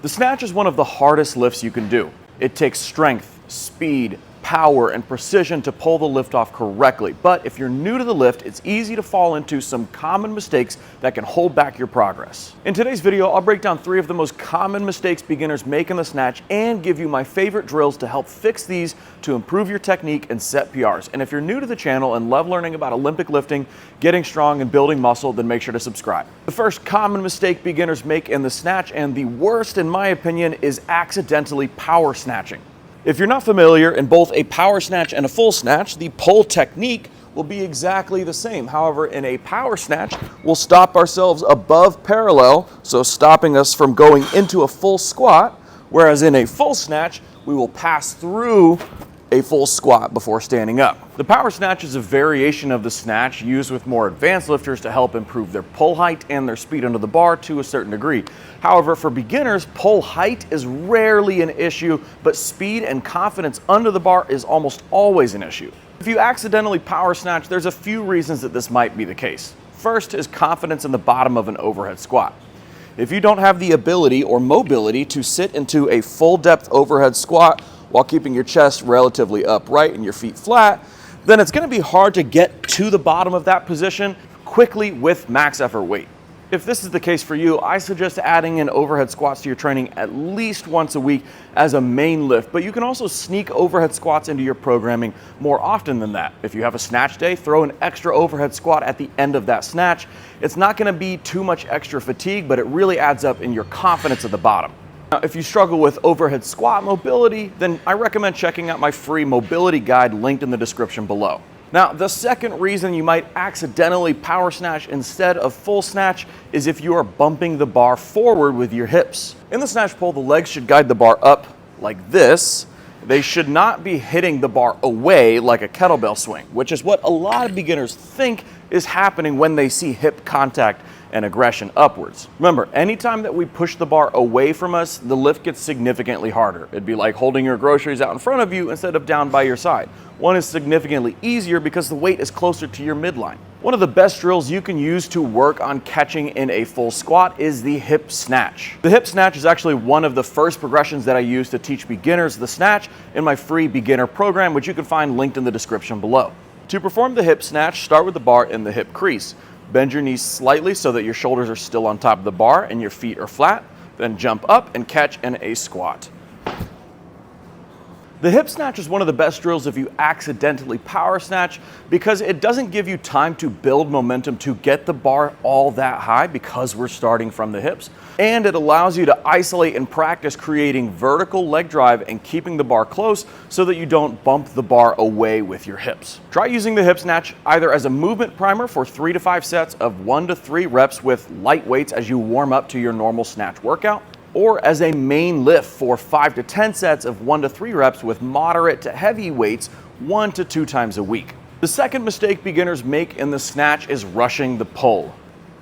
The snatch is one of the hardest lifts you can do. It takes strength, speed, power, and precision to pull the lift off correctly. But if you're new to the lift, it's easy to fall into some common mistakes that can hold back your progress. In today's video, I'll break down 3 of the most common mistakes beginners make in the snatch and give you my favorite drills to help fix these to improve your technique and set PRs. And if you're new to the channel and love learning about Olympic lifting, getting strong, and building muscle, then make sure to subscribe. The first common mistake beginners make in the snatch, and the worst in my opinion, is accidentally power snatching. If you're not familiar, in both a power snatch and a full snatch, the pull technique will be exactly the same. However, in a power snatch, we'll stop ourselves above parallel, so stopping us from going into a full squat, whereas in a full snatch, we will pass through a full squat before standing up. The power snatch is a variation of the snatch used with more advanced lifters to help improve their pull height and their speed under the bar to a certain degree. However, for beginners, pull height is rarely an issue, but speed and confidence under the bar is almost always an issue. If you accidentally power snatch, there's a few reasons that this might be the case. First is confidence in the bottom of an overhead squat. If you don't have the ability or mobility to sit into a full depth overhead squat while keeping your chest relatively upright and your feet flat, then it's going to be hard to get to the bottom of that position quickly with max effort weight. If this is the case for you, I suggest adding in overhead squats to your training at least once a week as a main lift, but you can also sneak overhead squats into your programming more often than that. If you have a snatch day, throw an extra overhead squat at the end of that snatch. It's not going to be too much extra fatigue, but it really adds up in your confidence at the bottom. Now, if you struggle with overhead squat mobility, then I recommend checking out my free mobility guide linked in the description below. Now, the second reason you might accidentally power snatch instead of full snatch is if you are bumping the bar forward with your hips. In the snatch pull, the legs should guide the bar up like this. They should not be hitting the bar away like a kettlebell swing, which is what a lot of beginners think is happening when they see hip contact and aggression upwards. Remember, anytime that we push the bar away from us, the lift gets significantly harder. It'd be like holding your groceries out in front of you instead of down by your side. One is significantly easier because the weight is closer to your midline. One of the best drills you can use to work on catching in a full squat is the hip snatch. The hip snatch is actually one of the first progressions that I use to teach beginners the snatch in my free beginner program, which you can find linked in the description below. To perform the hip snatch, start with the bar in the hip crease. Bend your knees slightly so that your shoulders are still on top of the bar and your feet are flat. Then jump up and catch in a squat. The hip snatch is one of the best drills if you accidentally power snatch because it doesn't give you time to build momentum to get the bar all that high because we're starting from the hips. And it allows you to isolate and practice creating vertical leg drive and keeping the bar close so that you don't bump the bar away with your hips. Try using the hip snatch either as a movement primer for 3 to 5 sets of 1 to 3 reps with light weights as you warm up to your normal snatch workout, or as a main lift for 5 to 10 sets of 1 to 3 reps with moderate to heavy weights 1 to 2 times a week. The second mistake beginners make in the snatch is rushing the pull.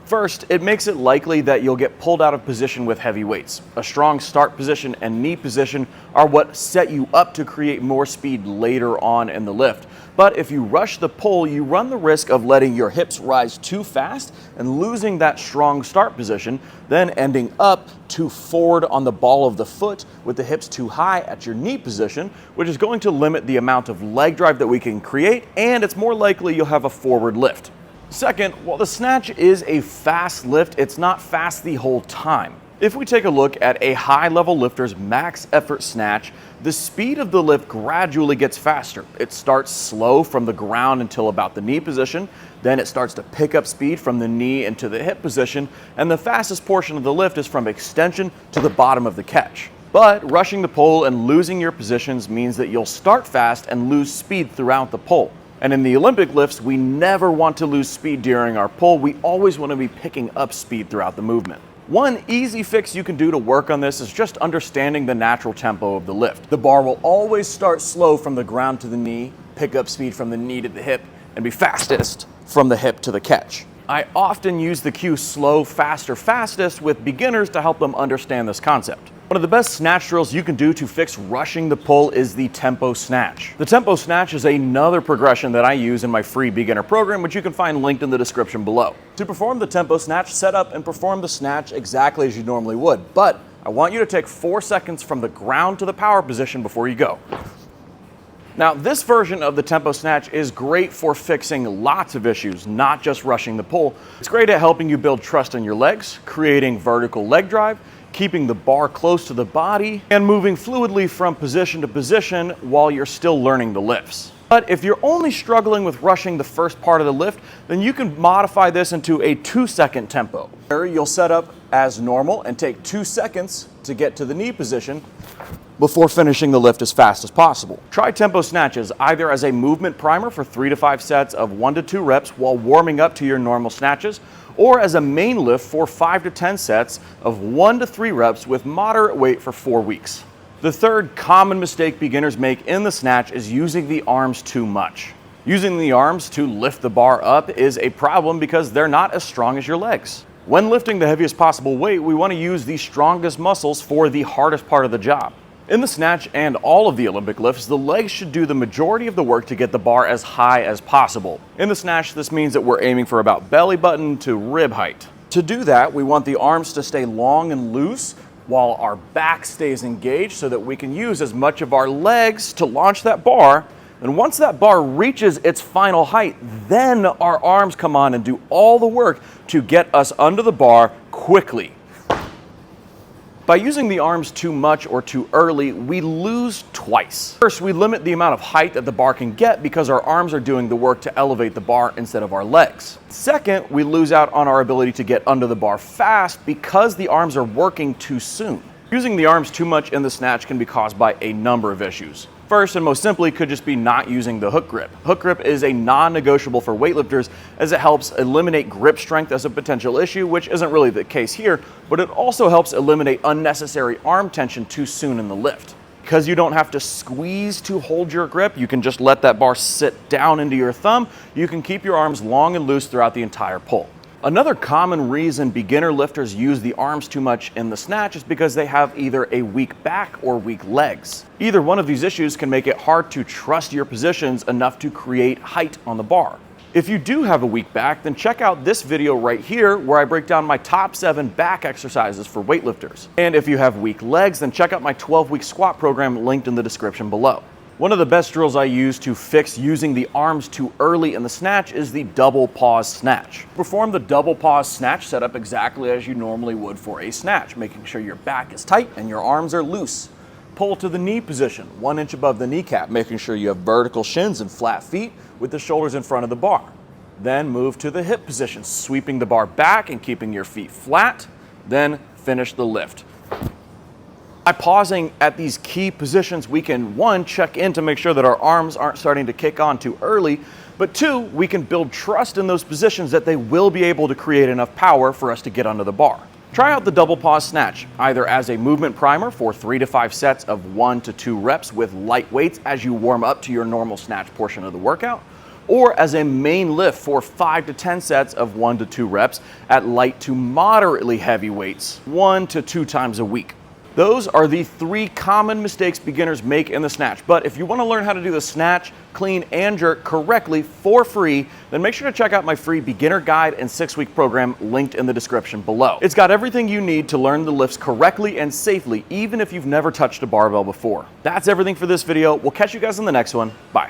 First, it makes it likely that you'll get pulled out of position with heavy weights. A strong start position and knee position are what set you up to create more speed later on in the lift. But if you rush the pull, you run the risk of letting your hips rise too fast and losing that strong start position, then ending up too forward on the ball of the foot with the hips too high at your knee position, which is going to limit the amount of leg drive that we can create, and it's more likely you'll have a forward lift. Second, while the snatch is a fast lift, it's not fast the whole time. If we take a look at a high-level lifter's max effort snatch, the speed of the lift gradually gets faster. It starts slow from the ground until about the knee position, then it starts to pick up speed from the knee into the hip position, and the fastest portion of the lift is from extension to the bottom of the catch. But rushing the pull and losing your positions means that you'll start fast and lose speed throughout the pull. And in the Olympic lifts, we never want to lose speed during our pull. We always want to be picking up speed throughout the movement. One easy fix you can do to work on this is just understanding the natural tempo of the lift. The bar will always start slow from the ground to the knee, pick up speed from the knee to the hip, and be fastest from the hip to the catch. I often use the cue slow, faster, fastest with beginners to help them understand this concept. One of the best snatch drills you can do to fix rushing the pull is the tempo snatch. The tempo snatch is another progression that I use in my free beginner program, which you can find linked in the description below. To perform the tempo snatch, set up and perform the snatch exactly as you normally would, but I want you to take 4 seconds from the ground to the power position before you go. Now, this version of the tempo snatch is great for fixing lots of issues, not just rushing the pull. It's great at helping you build trust in your legs, creating vertical leg drive, keeping the bar close to the body, and moving fluidly from position to position while you're still learning the lifts. But if you're only struggling with rushing the first part of the lift, then you can modify this into a 2-second tempo. You'll set up as normal and take 2 seconds to get to the knee position before finishing the lift as fast as possible. Try tempo snatches either as a movement primer for 3 to 5 sets of 1 to 2 reps while warming up to your normal snatches, or as a main lift for 5 to 10 sets of 1 to 3 reps with moderate weight for 4 weeks. The third common mistake beginners make in the snatch is using the arms too much. Using the arms to lift the bar up is a problem because they're not as strong as your legs. When lifting the heaviest possible weight, we want to use the strongest muscles for the hardest part of the job. In the snatch and all of the Olympic lifts, the legs should do the majority of the work to get the bar as high as possible. In the snatch, this means that we're aiming for about belly button to rib height. To do that, we want the arms to stay long and loose while our back stays engaged so that we can use as much of our legs to launch that bar. And once that bar reaches its final height, then our arms come on and do all the work to get us under the bar quickly. By using the arms too much or too early, we lose twice. First, we limit the amount of height that the bar can get because our arms are doing the work to elevate the bar instead of our legs. Second, we lose out on our ability to get under the bar fast because the arms are working too soon. Using the arms too much in the snatch can be caused by a number of issues. First and most simply could just be not using the hook grip. Hook grip is a non-negotiable for weightlifters as it helps eliminate grip strength as a potential issue, which isn't really the case here, but it also helps eliminate unnecessary arm tension too soon in the lift. Because you don't have to squeeze to hold your grip, you can just let that bar sit down into your thumb. You can keep your arms long and loose throughout the entire pull. Another common reason beginner lifters use the arms too much in the snatch is because they have either a weak back or weak legs. Either one of these issues can make it hard to trust your positions enough to create height on the bar. If you do have a weak back, then check out this video right here where I break down my top 7 back exercises for weightlifters. And if you have weak legs, then check out my 12-week squat program linked in the description below. One of the best drills I use to fix using the arms too early in the snatch is the double pause snatch. Perform the double pause snatch setup exactly as you normally would for a snatch, making sure your back is tight and your arms are loose. Pull to the knee position, 1 inch above the kneecap, making sure you have vertical shins and flat feet with the shoulders in front of the bar. Then move to the hip position, sweeping the bar back and keeping your feet flat. Then finish the lift. By pausing at these key positions, we can 1, check in to make sure that our arms aren't starting to kick on too early, but 2, we can build trust in those positions that they will be able to create enough power for us to get under the bar. Try out the double pause snatch, either as a movement primer for 3 to 5 sets of 1 to 2 reps with light weights as you warm up to your normal snatch portion of the workout, or as a main lift for 5 to 10 sets of 1 to 2 reps at light to moderately heavy weights 1 to 2 times a week. Those are the 3 common mistakes beginners make in the snatch. But if you want to learn how to do the snatch, clean, and jerk correctly for free, then make sure to check out my free beginner guide and 6-week program linked in the description below. It's got everything you need to learn the lifts correctly and safely, even if you've never touched a barbell before. That's everything for this video. We'll catch you guys in the next one. Bye.